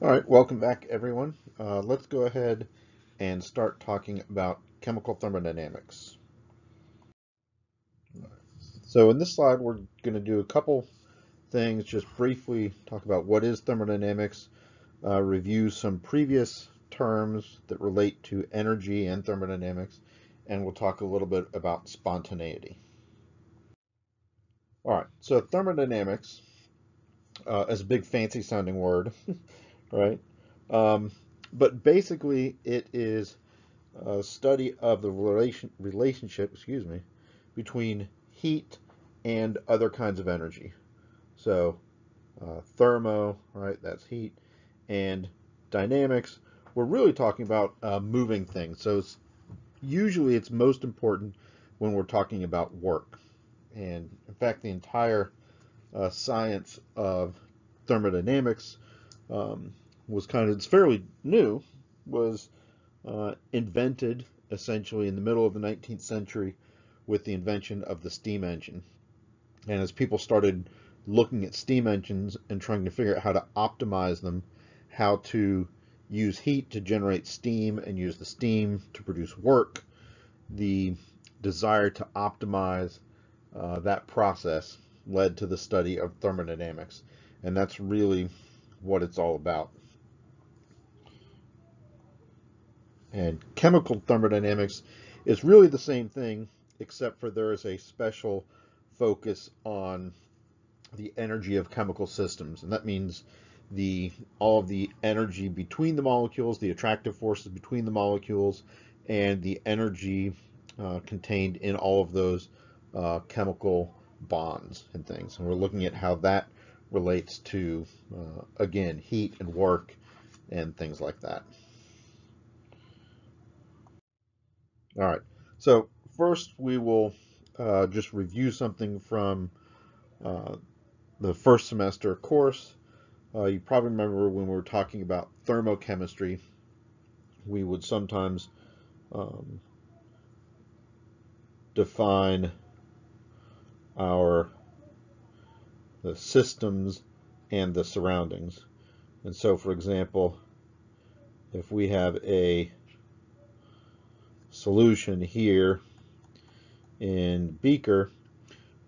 All right, welcome back, everyone. Let's go ahead and start talking about chemical thermodynamics. So in this slide, we're going to do a couple things, just briefly talk about what is thermodynamics, review some previous terms that relate to energy and thermodynamics, and we'll talk a little bit about spontaneity. All right, so thermodynamics is a big fancy sounding word, right? Um, but basically, it is a study of the relationship, between heat and other kinds of energy. So thermo, right, that's heat, and dynamics, we're really talking about moving things. So usually it's most important when we're talking about work. And in fact, the entire science of thermodynamics um, was it's fairly new, was invented essentially in the middle of the 19th century with the invention of the steam engine. And as people started looking at steam engines and trying to figure out how to optimize them, how to use heat to generate steam and use the steam to produce work, the desire to optimize that process led to the study of thermodynamics. And that's really what it's all about. And chemical thermodynamics is really the same thing, except for there is a special focus on the energy of chemical systems. And that means all of the energy between the molecules, the attractive forces between the molecules, and the energy contained in all of those chemical bonds and things. And we're looking at how that relates to, again, heat and work and things like that. All right. So first we will just review something from uh, the first semester course. You probably remember when we were talking about thermochemistry, we would sometimes um, define the systems and the surroundings. And so, for example, if we have a solution here in beaker,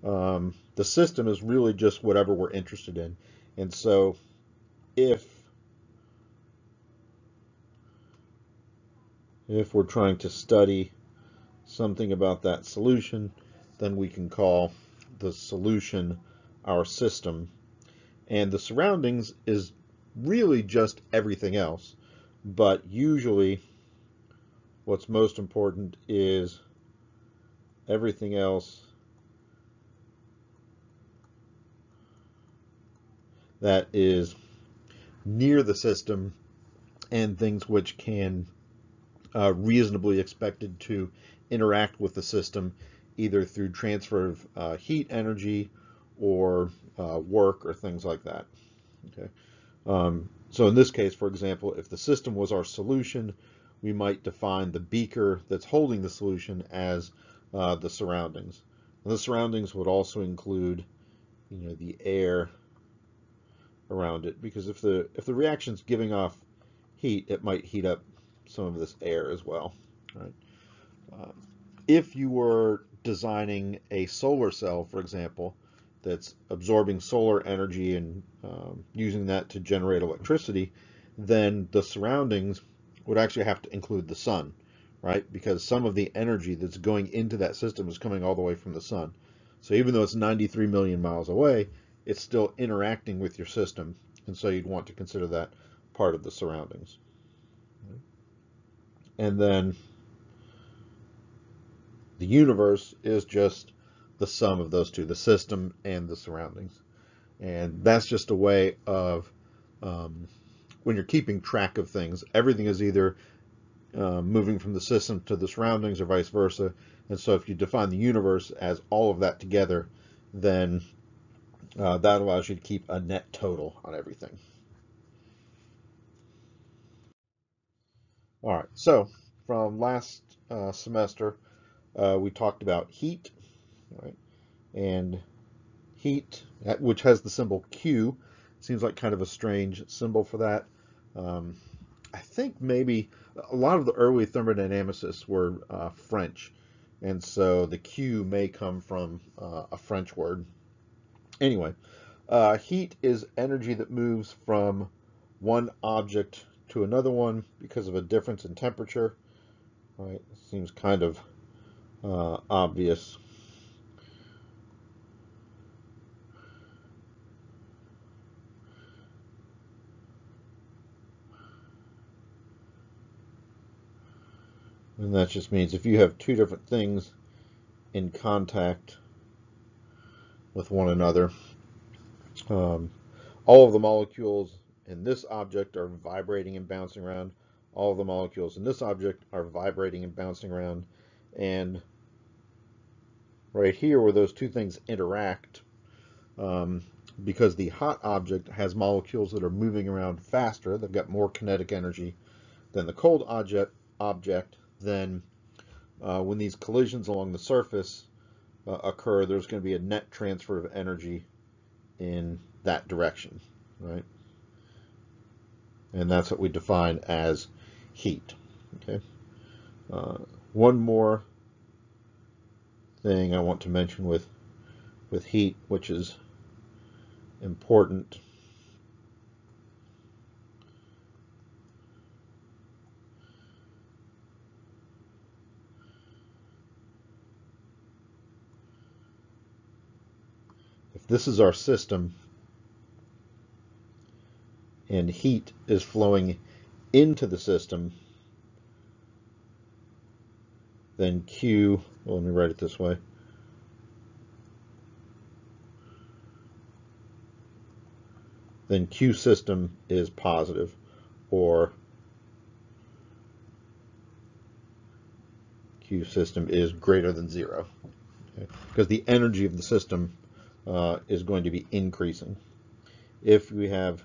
the system is really just whatever we're interested in. And so if we're trying to study something about that solution, then we can call the solution our system. And the surroundings is really just everything else. But usually what's most important is everything else that is near the system and things which can reasonably expected to interact with the system either through transfer of heat energy or work or things like that. Okay. So in this case, for example, if the system was our solution, we might define the beaker that's holding the solution as the surroundings. And the surroundings would also include, the air around it, because if the reaction's giving off heat, it might heat up some of this air as well. Right? Um, if you were designing a solar cell, for example, that's absorbing solar energy and using that to generate electricity, then the surroundings would actually have to include the sun, right? Because some of the energy that's going into that system is coming all the way from the sun. So even though it's 93 million miles away, it's still interacting with your system. And so you'd want to consider that part of the surroundings. And then the universe is just the sum of those two, the system and the surroundings. And that's just a way of, when you're keeping track of things, everything is either moving from the system to the surroundings or vice versa. And so if you define the universe as all of that together, then that allows you to keep a net total on everything. All right, so from last semester, we talked about heat, right? And heat, which has the symbol Q, seems like kind of a strange symbol for that, I think maybe a lot of the early thermodynamicists were French, and so the Q may come from a French word. Anyway, heat is energy that moves from one object to another one because of a difference in temperature. Right? Seems kind of obvious. And that just means if you have two different things in contact with one another, all of the molecules in this object are vibrating and bouncing around. All of the molecules in this object are vibrating and bouncing around. And right here where those two things interact, because the hot object has molecules that are moving around faster, they've got more kinetic energy than the cold object, then when these collisions along the surface occur, there's going to be a net transfer of energy in that direction, right? And that's what we define as heat. Okay. One more thing I want to mention with heat, which is important. If this is our system and heat is flowing into the system, then Q, well, let me write it this way. Then Q system is positive, or Q system is greater than 0. Okay? Because the energy of the system is going to be increasing. If we have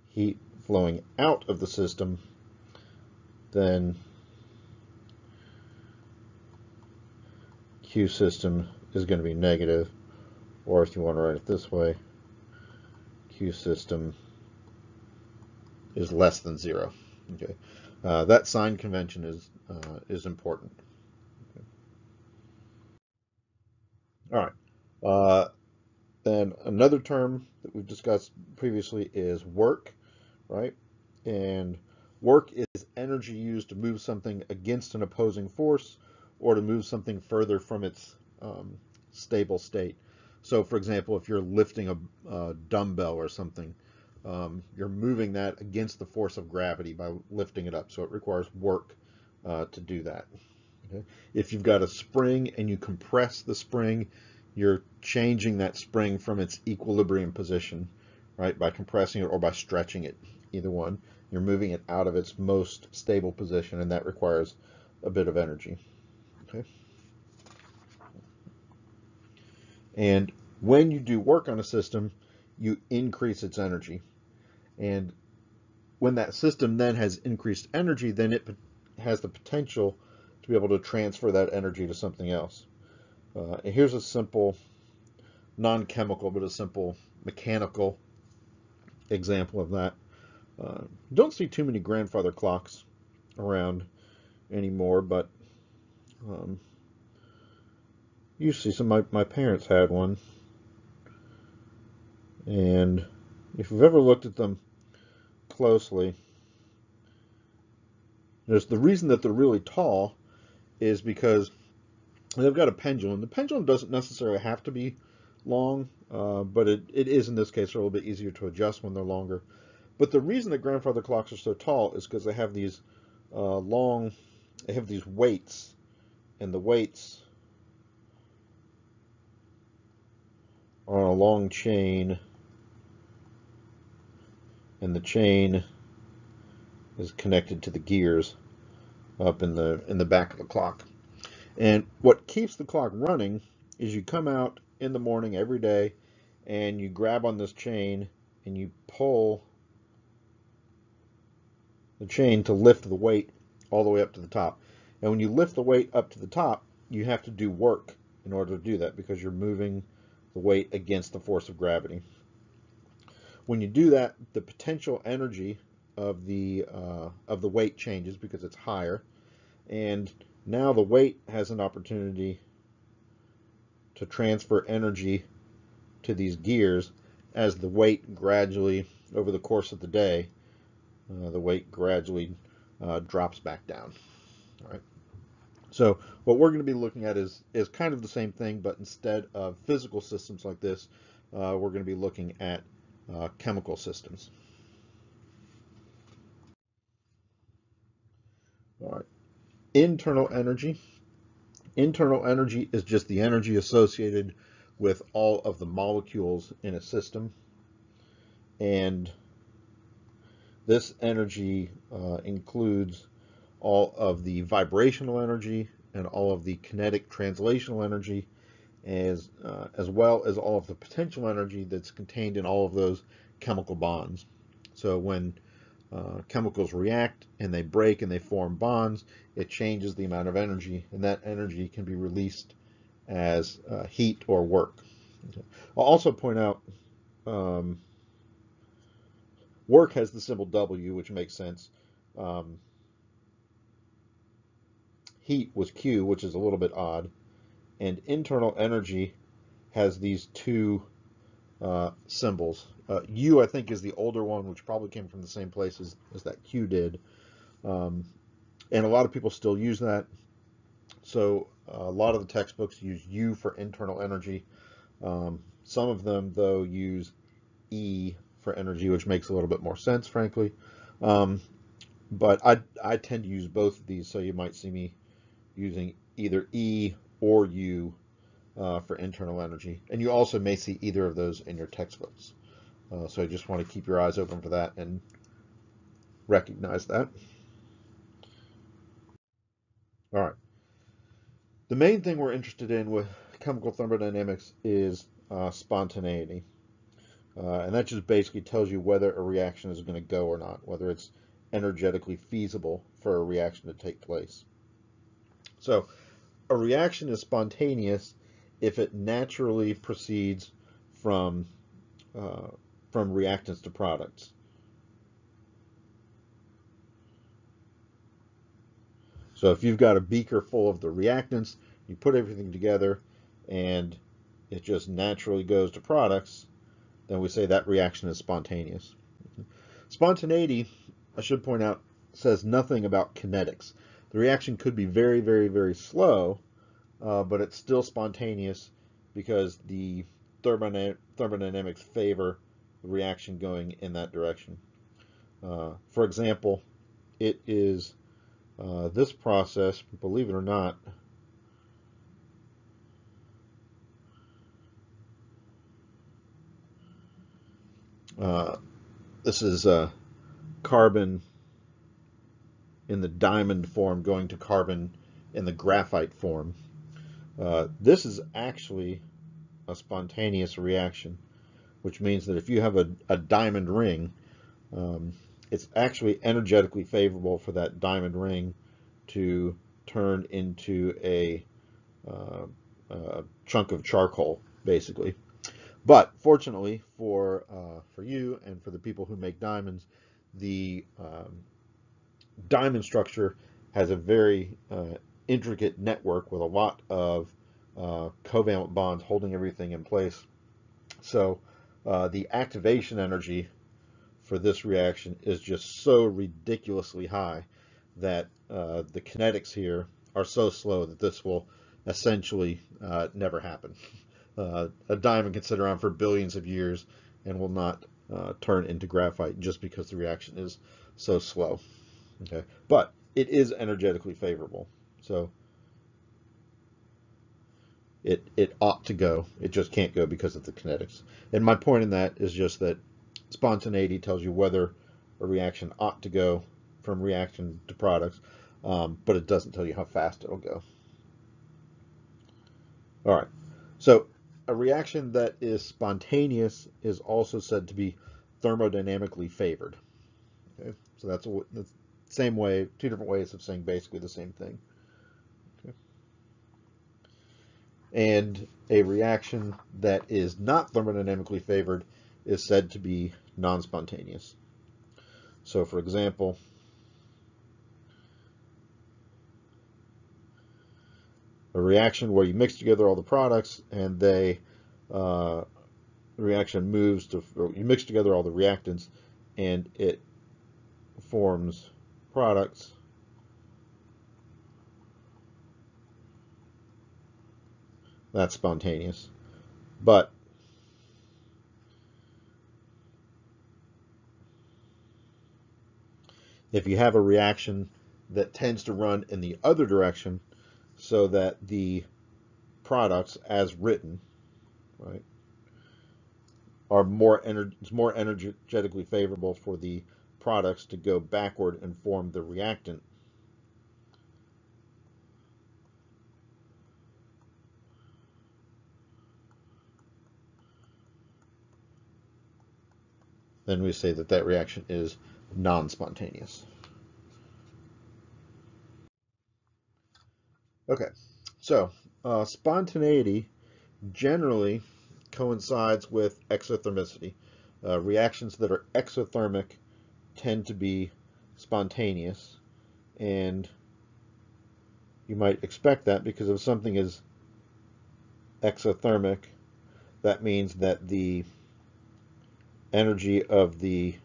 heat flowing out of the system, then Q system is going to be negative, or if you want to write it this way, Q system is less than 0. Okay, that sign convention is important. Okay. All right. Then another term that we've discussed previously is work, right? And work is energy used to move something against an opposing force or to move something further from its stable state. So, for example, if you're lifting a dumbbell or something, you're moving that against the force of gravity by lifting it up. So it requires work to do that. Okay? If you've got a spring and you compress the spring, you're changing that spring from its equilibrium position, right, by compressing it or by stretching it, either one. You're moving it out of its most stable position, and that requires a bit of energy. Okay. And when you do work on a system, you increase its energy. And when that system then has increased energy, then it has the potential to be able to transfer that energy to something else. And here's a simple, non-chemical, but a simple mechanical example of that. Don't see too many grandfather clocks around anymore, but you see some. My parents had one, and if you've ever looked at them closely, there's the reason that they're really tall is because they've got a pendulum. The pendulum doesn't necessarily have to be long, but it is in this case a little bit easier to adjust when they're longer. But the reason that grandfather clocks are so tall is because they have these they have these weights, and the weights are on a long chain, and the chain is connected to the gears up in the back of the clock. And what keeps the clock running is you come out in the morning every day and you grab on this chain and you pull the chain to lift the weight all the way up to the top. And when you lift the weight up to the top, you have to do work in order to do that because you're moving the weight against the force of gravity. When you do that, the potential energy of the weight changes because it's higher, and now the weight has an opportunity to transfer energy to these gears as the weight gradually, over the course of the day, the weight gradually drops back down. All right. So what we're going to be looking at is kind of the same thing, but instead of physical systems like this, we're going to be looking at chemical systems. All right. Internal energy. Internal energy is just the energy associated with all of the molecules in a system, and this energy includes all of the vibrational energy and all of the kinetic translational energy, as well as all of the potential energy that's contained in all of those chemical bonds. So when chemicals react and they break and they form bonds, it changes the amount of energy, and that energy can be released as heat or work. Okay. I'll also point out work has the symbol W, which makes sense. Heat was Q, which is a little bit odd. And internal energy has these two symbols. U, I think, is the older one, which probably came from the same place as that Q did. And a lot of people still use that. So a lot of the textbooks use U for internal energy. Some of them, though, use E for energy, which makes a little bit more sense, frankly. But I tend to use both of these, so you might see me using either E or U for internal energy. And you also may see either of those in your textbooks. So I just want to keep your eyes open for that and recognize that. All right. The main thing we're interested in with chemical thermodynamics is spontaneity. And that just basically tells you whether a reaction is going to go or not, whether it's energetically feasible for a reaction to take place. So a reaction is spontaneous if it naturally proceeds from reactants to products. So if you've got a beaker full of the reactants, you put everything together, and it just naturally goes to products, then we say that reaction is spontaneous. Spontaneity, I should point out, says nothing about kinetics. The reaction could be very, very, very slow, but it's still spontaneous because the thermodynamics favor the reaction going in that direction. For example, it is this process, believe it or not, this is carbon in the diamond form going to carbon in the graphite form. This is actually a spontaneous reaction, which means that if you have a diamond ring, it's actually energetically favorable for that diamond ring to turn into a chunk of charcoal, basically. But fortunately for you and for the people who make diamonds, the diamond structure has a very intricate network with a lot of covalent bonds holding everything in place. So the activation energy for this reaction is just so ridiculously high that the kinetics here are so slow that this will essentially never happen. A diamond can sit around for billions of years and will not turn into graphite just because the reaction is so slow. Okay, but it is energetically favorable, so it ought to go. It just can't go because of the kinetics. And my point in that is just that spontaneity tells you whether a reaction ought to go from reaction to products, but it doesn't tell you how fast it'll go. All right, so a reaction that is spontaneous is also said to be thermodynamically favored. Okay, so that's the same way, two different ways of saying basically the same thing. Okay. And a reaction that is not thermodynamically favored is said to be non-spontaneous. So for example, a reaction where you mix together all the products and the reaction moves to, or you mix together all the reactants and it forms products. That's spontaneous. But if you have a reaction that tends to run in the other direction, so that the products as written, right, are it's more energetically favorable for the products to go backward and form the reactant, then we say that that reaction is non-spontaneous. Okay, so spontaneity generally coincides with exothermicity. Reactions that are exothermic tend to be spontaneous, and you might expect that because if something is exothermic, that means that the energy of the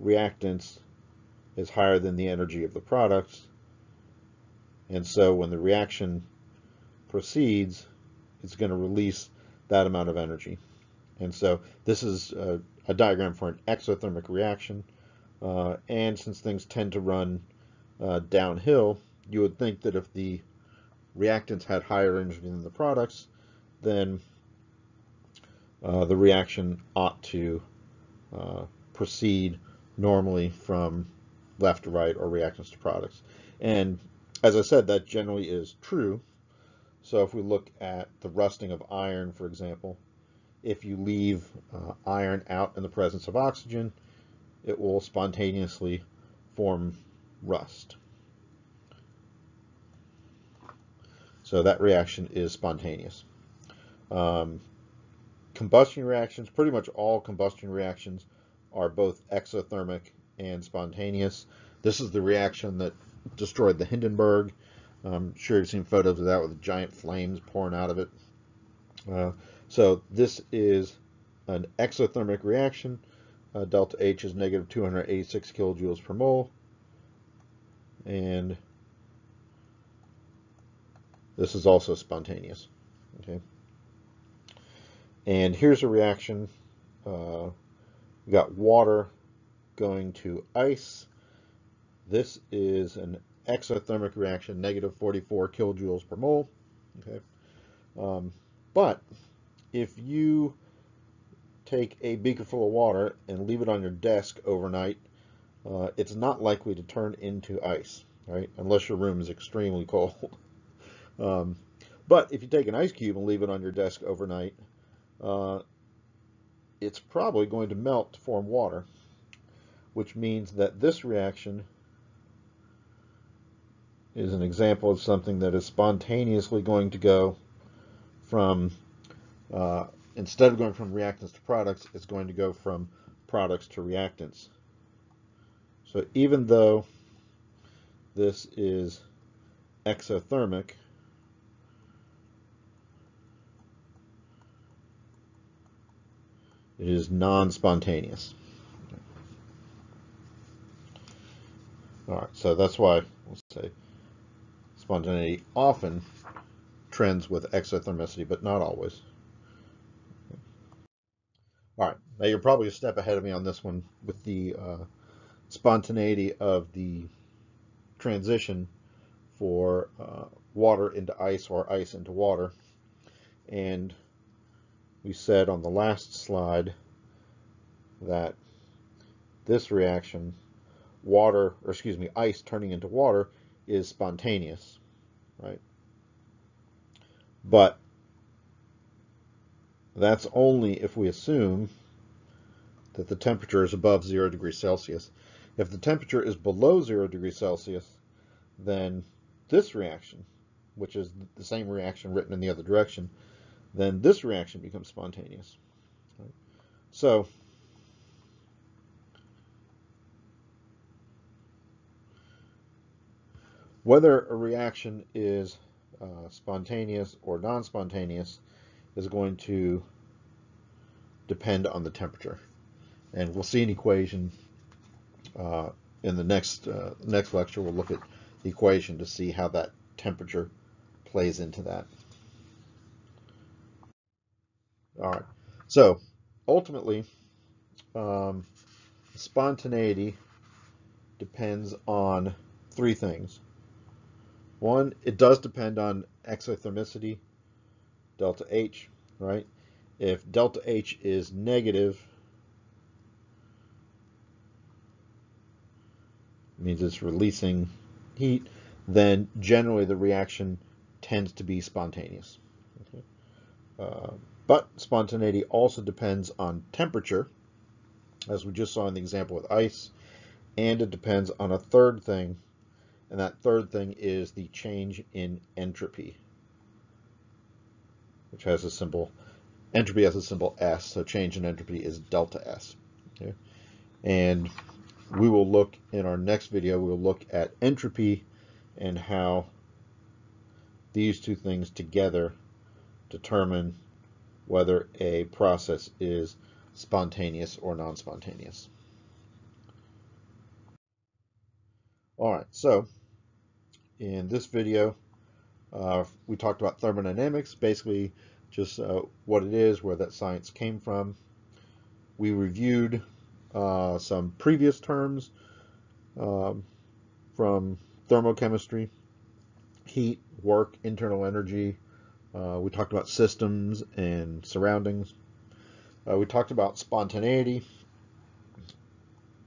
reactants is higher than the energy of the products, and so when the reaction proceeds, it's going to release that amount of energy. And so this is a diagram for an exothermic reaction, and since things tend to run downhill, you would think that if the reactants had higher energy than the products, then the reaction ought to proceed normally from left to right or reactants to products. And as I said, that generally is true. So if we look at the rusting of iron, for example, if you leave iron out in the presence of oxygen, it will spontaneously form rust. So that reaction is spontaneous. Combustion reactions, pretty much all combustion reactions are both exothermic and spontaneous. This is the reaction that destroyed the Hindenburg. I'm sure you've seen photos of that with giant flames pouring out of it. So this is an exothermic reaction. Delta H is negative 286 kilojoules per mole. And this is also spontaneous. Okay. And here's a reaction. We got water going to ice. This is an exothermic reaction, negative 44 kilojoules per mole. Okay. But if you take a beaker full of water and leave it on your desk overnight, it's not likely to turn into ice, right? Unless your room is extremely cold. But if you take an ice cube and leave it on your desk overnight, it's probably going to melt to form water, which means that this reaction is an example of something that is spontaneously going to go from, instead of going from reactants to products, it's going to go from products to reactants. So even though this is exothermic, it is non-spontaneous. All right, so that's why we'll say spontaneity often trends with exothermicity, but not always. All right, now you're probably a step ahead of me on this one with the spontaneity of the transition for water into ice or ice into water. And we said on the last slide that this reaction, ice turning into water, is spontaneous, right? But that's only if we assume that the temperature is above 0 degrees Celsius. If the temperature is below 0 degrees Celsius, then this reaction, which is the same reaction written in the other direction, then this reaction becomes spontaneous. Right? So whether a reaction is spontaneous or non-spontaneous is going to depend on the temperature. And we'll see an equation in the next lecture. We'll look at the equation to see how that temperature plays into that. All right. So ultimately, spontaneity depends on three things. One, it does depend on exothermicity, delta H, right? If delta H is negative, it means it's releasing heat, then generally the reaction tends to be spontaneous. Okay? But spontaneity also depends on temperature, as we just saw in the example with ice, and it depends on a third thing, and that third thing is the change in entropy, which has a symbol, entropy has a symbol S, so change in entropy is delta S. Okay? And we will look, in our next video, we will look at entropy and how these two things together determine whether a process is spontaneous or non-spontaneous. All right, so in this video, we talked about thermodynamics, basically just what it is, where that science came from. We reviewed some previous terms from thermochemistry: heat, work, internal energy. We talked about systems and surroundings. We talked about spontaneity.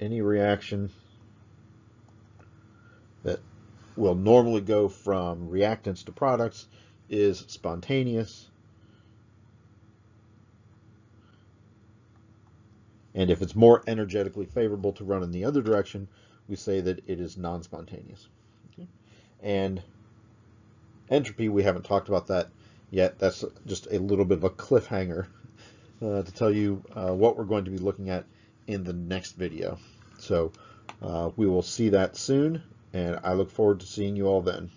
Any reaction that will normally go from reactants to products is spontaneous. And if it's more energetically favorable to run in the other direction, we say that it is non-spontaneous. Okay? And entropy, we haven't talked about that yet. That's just a little bit of a cliffhanger to tell you what we're going to be looking at in the next video. So we will see that soon, and I look forward to seeing you all then.